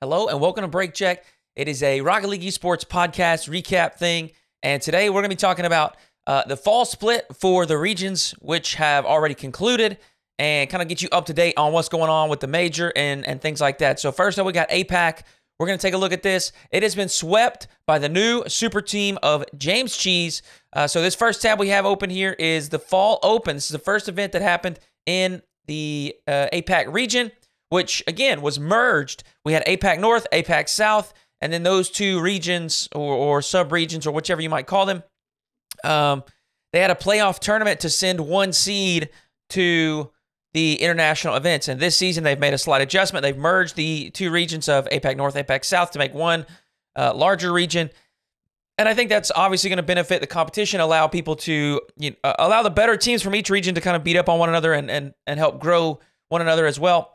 Hello and welcome to Break Check. It is a Rocket League Esports podcast recap thing, and today we're going to be talking about the fall split for the regions, which have already concluded, and kind of get you up to date on what's going on with the major and things like that. So first up, we got APAC. We're going to take a look at this. It has been swept by the new super team of James Cheese. So this first tab we have open here is the Fall Open. This is the first event that happened in the APAC region, which, again, was merged. We had APAC North, APAC South, and then those two regions or sub-regions or whichever you might call them, they had a playoff tournament to send one seed to the international events. And this season, they've made a slight adjustment. They've merged the two regions of APAC North, APAC South to make one larger region. And I think that's obviously going to benefit the competition, allow people to, allow the better teams from each region to kind of beat up on one another and help grow one another as well.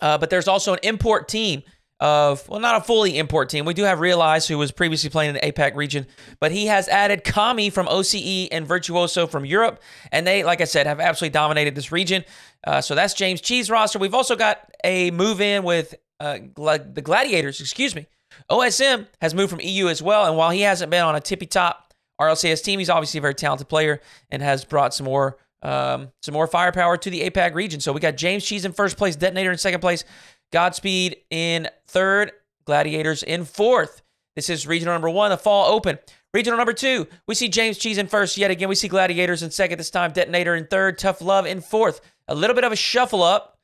But there's also an import team of, well, not a fully import team. We do have Realize, who was previously playing in the APAC region, but he has added Kami from OCE and Virtuoso from Europe. And they, like I said, have absolutely dominated this region. So that's James Cheese roster. We've also got a move in with the Gladiators, OSM has moved from EU as well. And while he hasn't been on a tippy top RLCS team, he's obviously a very talented player and has brought some more firepower to the APAC region. So we got James Cheese in first place, Detonator in second place, Godspeed in third, Gladiators in fourth. This is regional number 1, the Fall Open. Regional number 2, we see James Cheese in first. Yet again, we see Gladiators in second. This time, Detonator in third, Tough Love in fourth. A little bit of a shuffle up.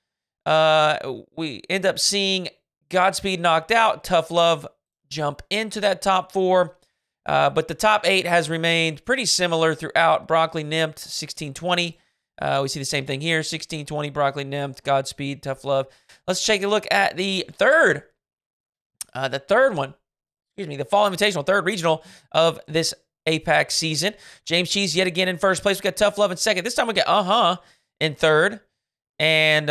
We end up seeing Godspeed knocked out, Tough Love jump into that top 4. But the top 8 has remained pretty similar throughout. Broccoli, Nymph, 1620. We see the same thing here. 1620, Broccoli, Nymph, Godspeed, Tough Love. Let's take a look at the third one. The Fall Invitational, third regional of this APAC season. James Cheese yet again in first place. We got Tough Love in second. This time we got in third. And,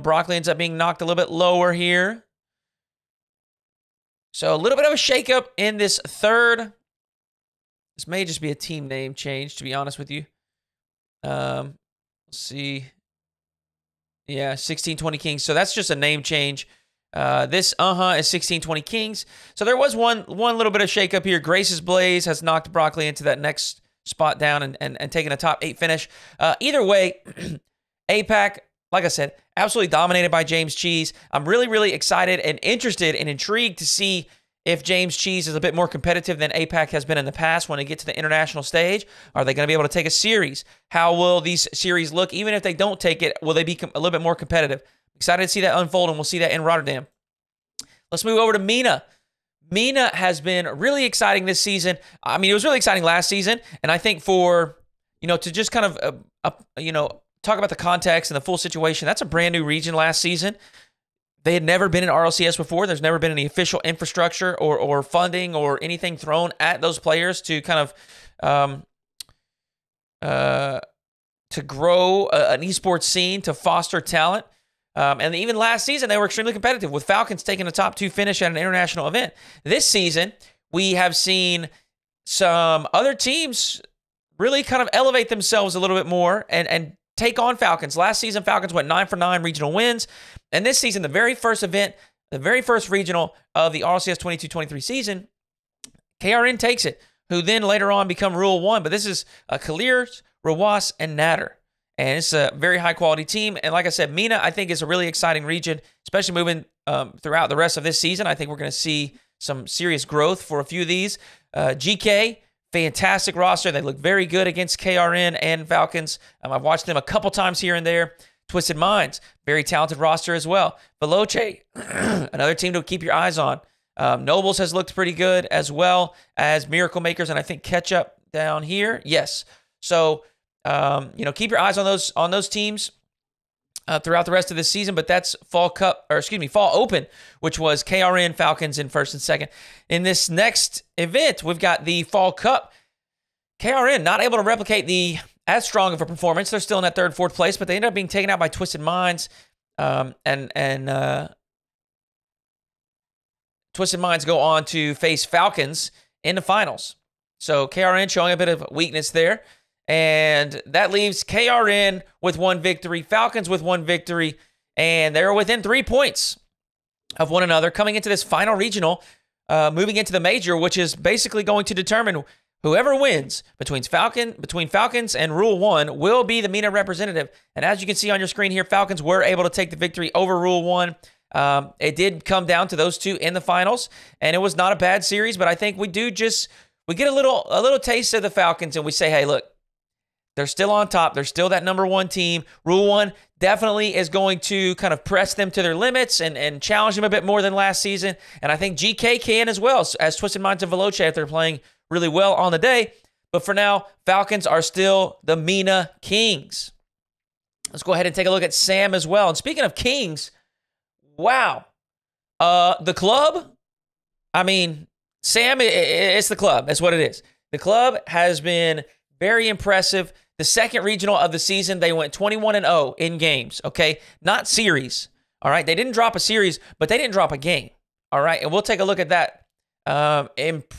Broccoli ends up being knocked a little bit lower here. So a little bit of a shakeup in this third. This may just be a team name change, to be honest with you. Let's see. Yeah, 1620 Kings. So that's just a name change. This is 1620 Kings. So there was one little bit of shakeup here. Grace's Blaze has knocked Broccoli into that next spot down and taken a top 8 finish. Either way, APAC, like I said, absolutely dominated by James Cheese. I'm really, really excited and interested and intrigued to see if James Cheese is a bit more competitive than APAC has been in the past when they get to the international stage. Are they going to be able to take a series? How will these series look? Even if they don't take it, will they be a little bit more competitive? Excited to see that unfold, and we'll see that in Rotterdam. Let's move over to MENA. MENA has been really exciting this season. I mean, it was really exciting last season, and I think for, to just kind of, talk about the context and the full situation, that's a brand new region last season. They had never been in RLCS before. There's never been any official infrastructure or funding or anything thrown at those players to kind of to grow an esports scene, to foster talent. And even last season, they were extremely competitive, with Falcons taking a top 2 finish at an international event. This season, we have seen some other teams really kind of elevate themselves a little bit more and take on Falcons. Last season, Falcons went 9 for 9 regional wins. And this season, the very first event, the very first regional of the RLCS 22-23 season, KRN takes it, who then later on become Rule 1. But this is Kalirs, Rawas, and Natter. And it's a very high-quality team. And like I said, MENA, I think, is a really exciting region, especially moving throughout the rest of this season. I think we're going to see some serious growth for a few of these. GK, fantastic roster. They look very good against KRN and Falcons. I've watched them a couple times here and there. Twisted Minds, very talented roster as well. Veloce, another team to keep your eyes on. Nobles has looked pretty good, as well as Miracle Makers, and I think Ketchup down here. Yes. So, keep your eyes on those teams throughout the rest of this season. But that's Fall Open, which was KRN Falcons in first and second. In this next event, we've got the Fall Cup. KRN not able to replicate as strong of a performance. They're still in that third, fourth place, but they ended up being taken out by Twisted Minds. Twisted Minds go on to face Falcons in the finals. So KRN showing a bit of weakness there. And that leaves KRN with 1 victory, Falcons with 1 victory, and they're within 3 points of one another coming into this final regional, moving into the major, which is basically going to determine whoever wins between Falcons and Rule 1 will be the MENA representative. And as you can see on your screen here, Falcons were able to take the victory over Rule 1. It did come down to those two in the finals, and it was not a bad series, but I think we get a little taste of the Falcons, and we say, hey, look, they're still on top. They're still that number one team. Rule 1 definitely is going to kind of press them to their limits and challenge them a bit more than last season. And I think GK can as well, as Twisted Minds and Veloce if they're playing really well on the day. But for now, Falcons are still the MENA Kings. Let's go ahead and take a look at Sam as well. And speaking of Kings, wow. The club, I mean, Sam, it's the club. That's what it is. The club has been very impressive. The second regional of the season, they went 21-0 in games, okay? Not series, all right? They didn't drop a series, but they didn't drop a game, all right? And we'll take a look at that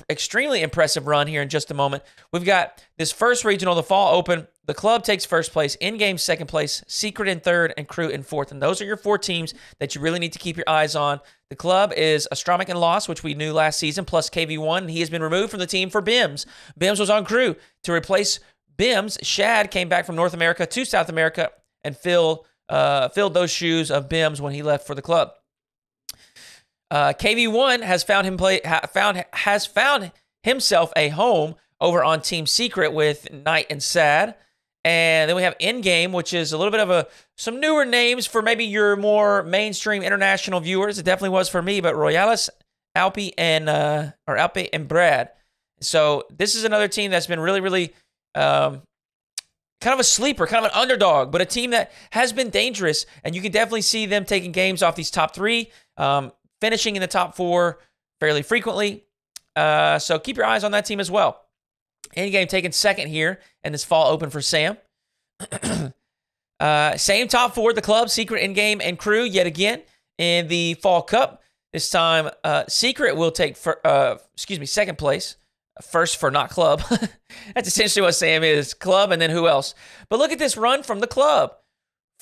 extremely impressive run here in just a moment. We've got this first regional, the Fall Open. The club takes first place, in-game second place, Secret in third, and Crew in fourth. And those are your four teams that you really need to keep your eyes on. The club is Astromic and Lost, which we knew last season, plus KV1. And he has been removed from the team for Bims. Bims was on Crew. To replace Bims, Shad came back from North America to South America and filled those shoes of Bims when he left for the club. KV1 has found himself a home over on Team Secret with Knight and Sad. And then we have Endgame, which is a little bit of some newer names for maybe your more mainstream international viewers. It definitely was for me, but Royales, Alpi, and Brad. So this is another team that's been really, really kind of a sleeper, kind of an underdog, but a team that has been dangerous. And you can definitely see them taking games off these top three, finishing in the top four fairly frequently. So keep your eyes on that team as well. Endgame taking second here in this Fall Open for Sam. Same top four, the club, Secret, Endgame, and Crew yet again in the Fall Cup. This time, Secret will take second place. First for not club. That's essentially what Sam is. Club and then who else? But look at this run from the club.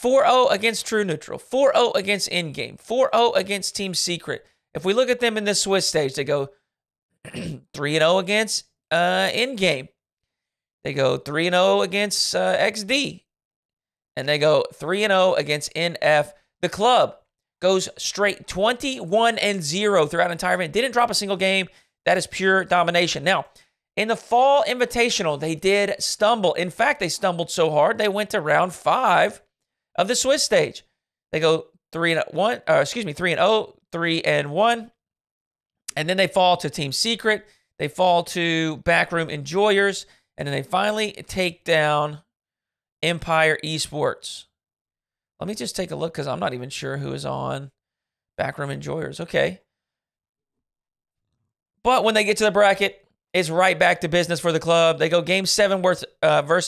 4-0 against True Neutral. 4-0 against Endgame. 4-0 against Team Secret. If we look at them in this Swiss stage, they go 3-0 against Endgame. They go 3-0 against XD. And they go 3-0 against NF. The club goes straight 21-0 throughout the entire event. Didn't drop a single game. That is pure domination. Now, in the Fall Invitational, they did stumble. In fact, they stumbled so hard, they went to round 5 of the Swiss stage. They go 3-0, 3-1. And then they fall to Team Secret. They fall to Backroom Enjoyers. And then they finally take down Empire Esports. Let me just take a look because I'm not even sure who is on Backroom Enjoyers. Okay. But when they get to the bracket, it's right back to business for the club. They go Game 7 versus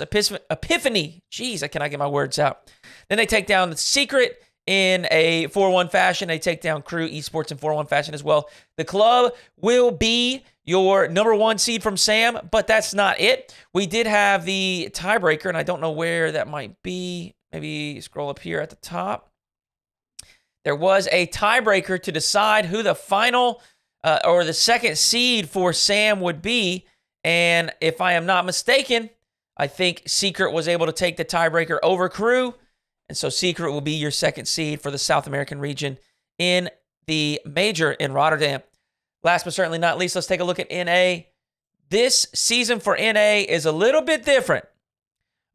Epiphany. Jeez, I cannot get my words out. Then they take down the Secret in a 4-1 fashion. They take down Crew Esports in 4-1 fashion as well. The club will be your number 1 seed from Sam, but that's not it. We did have the tiebreaker, and I don't know where that might be. Maybe scroll up here at the top. There was a tiebreaker to decide who the final or the second seed for Sam would be. And if I am not mistaken, I think Secret was able to take the tiebreaker over Crew. And so Secret will be your second seed for the South American region in the Major in Rotterdam. Last but certainly not least, let's take a look at NA. This season for NA is a little bit different.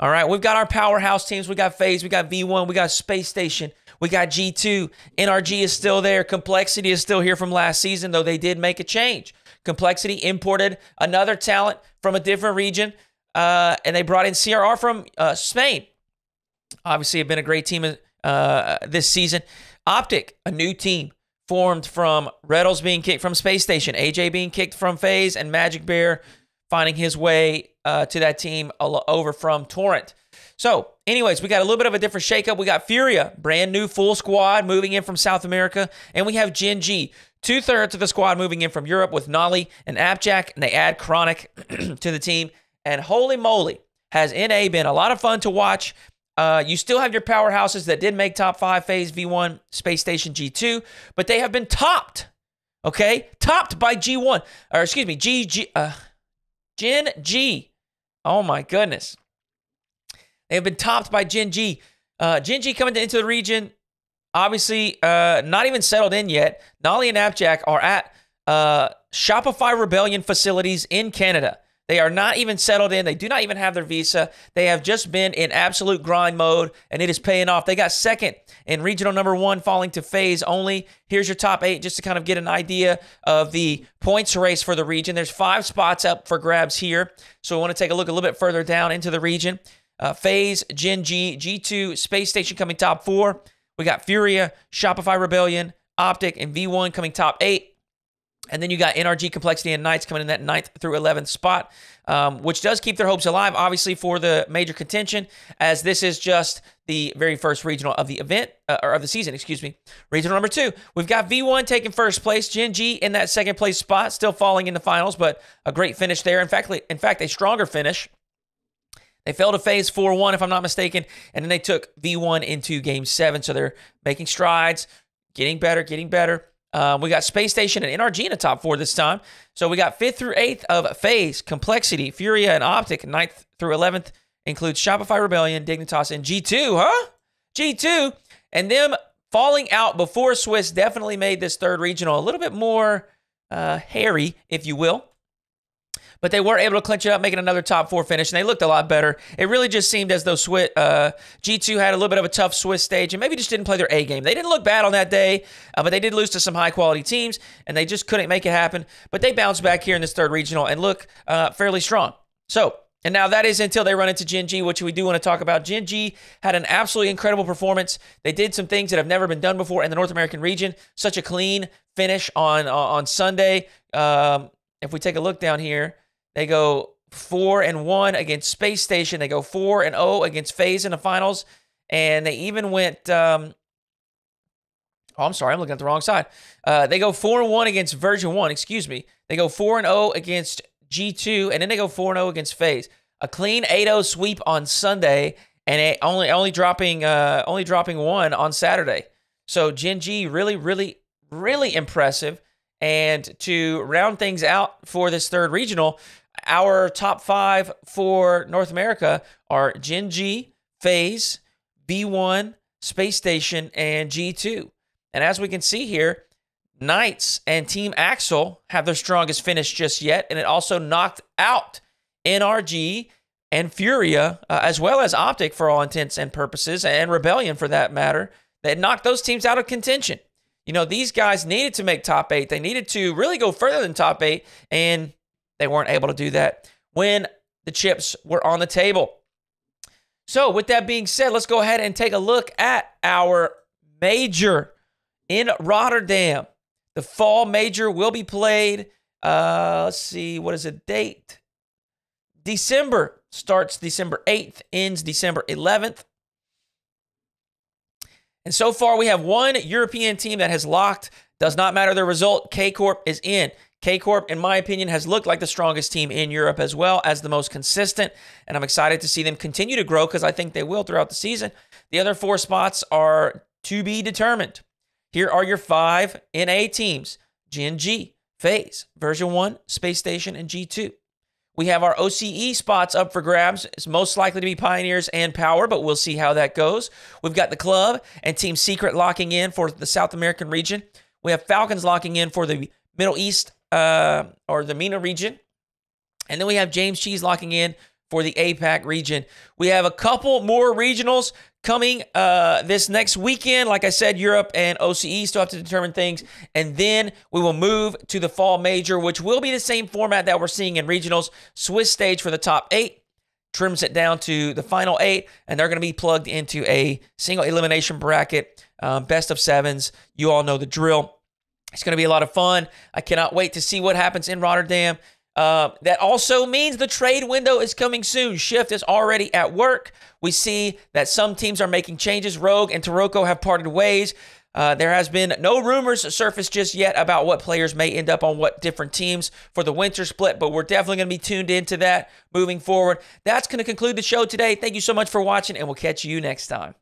All right, we've got our powerhouse teams. We got FaZe, we got V1, we got Space Station, we got G2. NRG is still there. Complexity is still here from last season, though they did make a change. Complexity imported another talent from a different region, and they brought in CRR from Spain. Obviously, have been a great team this season. Optic, a new team formed from Reddles being kicked from Space Station, AJ being kicked from FaZe, and Magic Bear finding his way to that team over from Torrent. So, anyways, we got a little bit of a different shakeup. We got Furia, brand new full squad moving in from South America. And we have Gen G, 2/3 of the squad moving in from Europe with Nolly and Appjack. And they add Chronic to the team. And holy moly, has NA been a lot of fun to watch. You still have your powerhouses that did make top 5, FaZe, V1, Space Station, G2, but they have been topped, okay? Topped by G1, or excuse me, Gen G. Oh my goodness. They have been topped by Gen G. Gen G coming into the region, obviously not even settled in yet. Nolly and Appjack are at Shopify Rebellion facilities in Canada. They are not even settled in. They do not even have their visa. They have just been in absolute grind mode, and it is paying off. They got second in regional number 1, falling to FaZe only. Here's your top 8, just to kind of get an idea of the points race for the region. There's 5 spots up for grabs here, so we want to take a look a little bit further down into the region. FaZe, Gen G, G2, Space Station coming top 4. We got Furia, Shopify Rebellion, Optic, and V1 coming top 8. And then you got NRG, Complexity, and Knights coming in that 9th through 11th spot, which does keep their hopes alive, obviously, for the major contention, as this is just the very first regional of the event, or of the season, excuse me. Regional number 2, we've got V1 taking first place, Gen G in that second place spot, still falling in the finals, but a great finish there. In fact, a stronger finish. They fell to FaZe 4-1, if I'm not mistaken, and then they took V1 into Game 7, so they're making strides, getting better. We got Space Station and NRG in the top 4 this time. So we got 5th through 8th of FaZe, Complexity, Furia, and Optic. 9th through 11th includes Shopify Rebellion, Dignitas, and G2, huh? G2. And them falling out before Swiss definitely made this third regional a little bit more hairy, if you will. But they were able to clinch it up, making another top 4 finish, and they looked a lot better. It really just seemed as though G2 had a little bit of a tough Swiss stage and maybe just didn't play their A game. They didn't look bad on that day, but they did lose to some high-quality teams, and they just couldn't make it happen. But they bounced back here in this third regional and look fairly strong. So, and now that is until they run into Gen G, which we do want to talk about. Gen G had an absolutely incredible performance. They did some things that have never been done before in the North American region. Such a clean finish on Sunday. If we take a look down here, they go 4-1 against Space Station. They go 4-0 against FaZe in the finals. And they even went... I'm sorry. I'm looking at the wrong side. They go 4-1 against Version 1. Excuse me. They go 4-0 against G2. And then they go 4-0 against FaZe. A clean 8-0 sweep on Sunday. And only dropping 1 on Saturday. So Gen G really impressive. And to round things out for this third regional, our top 5 for North America are Gen G, FaZe, V1, Space Station, and G2. And as we can see here, Knights and Team Axel have their strongest finish just yet, and it also knocked out NRG and Furia, as well as Optic for all intents and purposes, and Rebellion for that matter, that knocked those teams out of contention. You know, these guys needed to make top 8. They needed to really go further than top 8, and they weren't able to do that when the chips were on the table. So with that being said, let's go ahead and take a look at our major in Rotterdam. The fall major will be played, let's see, what is the date? December. Starts December 8th, ends December 11th. And so far, we have one European team that has locked. Does not matter the result. K-Corp is in. K-Corp, in my opinion, has looked like the strongest team in Europe as well as the most consistent. And I'm excited to see them continue to grow because I think they will throughout the season. The other 4 spots are to be determined. Here are your 5 NA teams. Gen G, FaZe, Version 1, Space Station, and G2. We have our OCE spots up for grabs. It's most likely to be Pioneers and Power, but we'll see how that goes. We've got the Club and Team Secret locking in for the South American region. We have Falcons locking in for the Middle East or the MENA region. And then we have James Cheese locking in for the APAC region. We have a couple more regionals coming this next weekend. Like I said, Europe and OCE still have to determine things. And then we will move to the fall major, which will be the same format that we're seeing in regionals. Swiss stage for the top 8. Trims it down to the final 8. And they're going to be plugged into a single elimination bracket. Best of 7s. You all know the drill. It's going to be a lot of fun. I cannot wait to see what happens in Rotterdam. That also means the trade window is coming soon. Shift is already at work. We see that some teams are making changes. Rogue and Taroko have parted ways. There has been no rumors surfaced just yet about what players may end up on what different teams for the winter split, but we're definitely going to be tuned into that moving forward. That's going to conclude the show today. Thank you so much for watching, and we'll catch you next time.